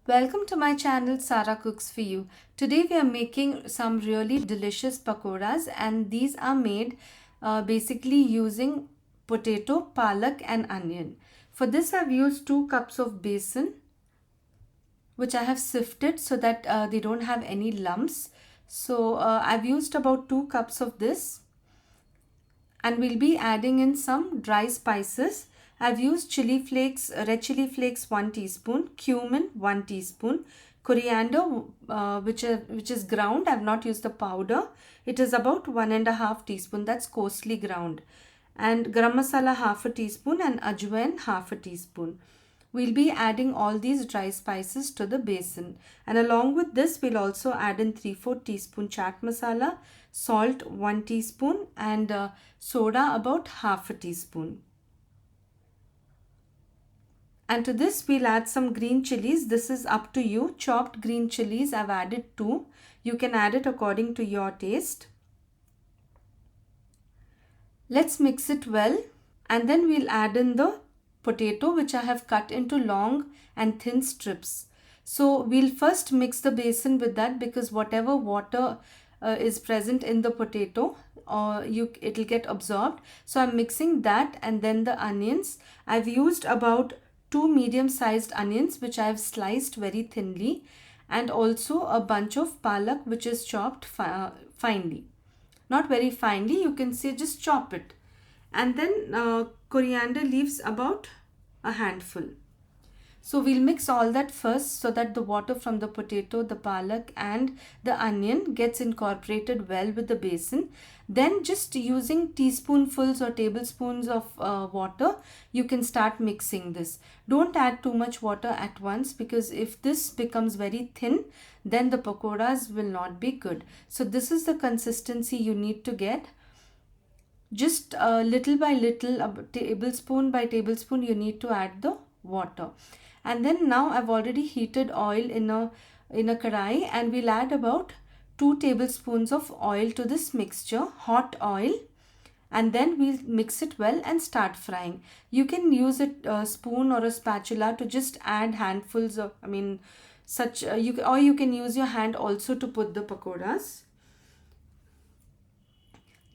Welcome to my channel Sara Cooks for You. Today we are making some really delicious pakoras, and these are made basically using potato, palak and onion. For this I've used 2 cups of besan, which I have sifted so that they don't have any lumps. So I've used about 2 cups of this, and we'll be adding in some dry spices. I've used chili flakes, red chili flakes 1 teaspoon, cumin 1 teaspoon, coriander which is ground. I've not used the powder. It is about 1.5 teaspoon. That's coarsely ground. And garam masala half a teaspoon and ajwain half a teaspoon. We'll be adding all these dry spices to the basin, and along with this we'll also add in 3/4 teaspoon chaat masala, salt 1 teaspoon and soda about half a teaspoon. And to this we'll add some green chilies. This is up to you. Chopped green chilies I've added 2. You can add it according to your taste. Let's mix it well, and then we'll add in the potato which I have cut into long and thin strips. So we'll first mix the basin with that, because whatever water is present in the potato, it'll get absorbed. So I'm mixing that, and then the onions. I've used about 2 medium sized onions which I've sliced very thinly, and also a bunch of palak which is chopped finely. Not very finely, you can say just chop it. And then coriander leaves about a handful. So we'll mix all that first so that the water from the potato, the palak and the onion gets incorporated well with the basin. Then just using teaspoonfuls or tablespoons of water, you can start mixing this. Don't add too much water at once, because if this becomes very thin, then the pakoras will not be good. So this is the consistency you need to get. Just little by little, tablespoon by tablespoon, you need to add the water. And then now I've already heated oil in a kadai, and we'll add about 2 tablespoons of oil to this mixture, hot oil, and then we'll mix it well and start frying. You can use a spoon or a spatula to just add handfuls of, or you can use your hand also to put the pakoras.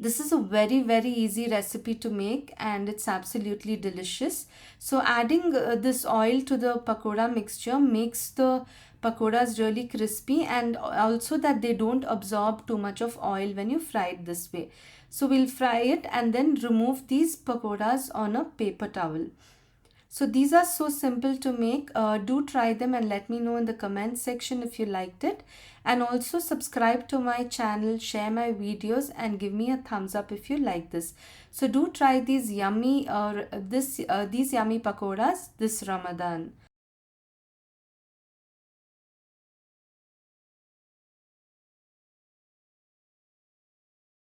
This is a very easy recipe to make, and it's absolutely delicious. So adding this oil to the pakora mixture makes the pakoras really crispy, and also that they don't absorb too much of oil when you fry it this way. So we'll fry it and then remove these pakoras on a paper towel. So these are so simple to make. Do try them and let me know in the comment section if you liked it. And also subscribe to my channel, share my videos and give me a thumbs up if you like this. So do try these yummy pakoras this Ramadan.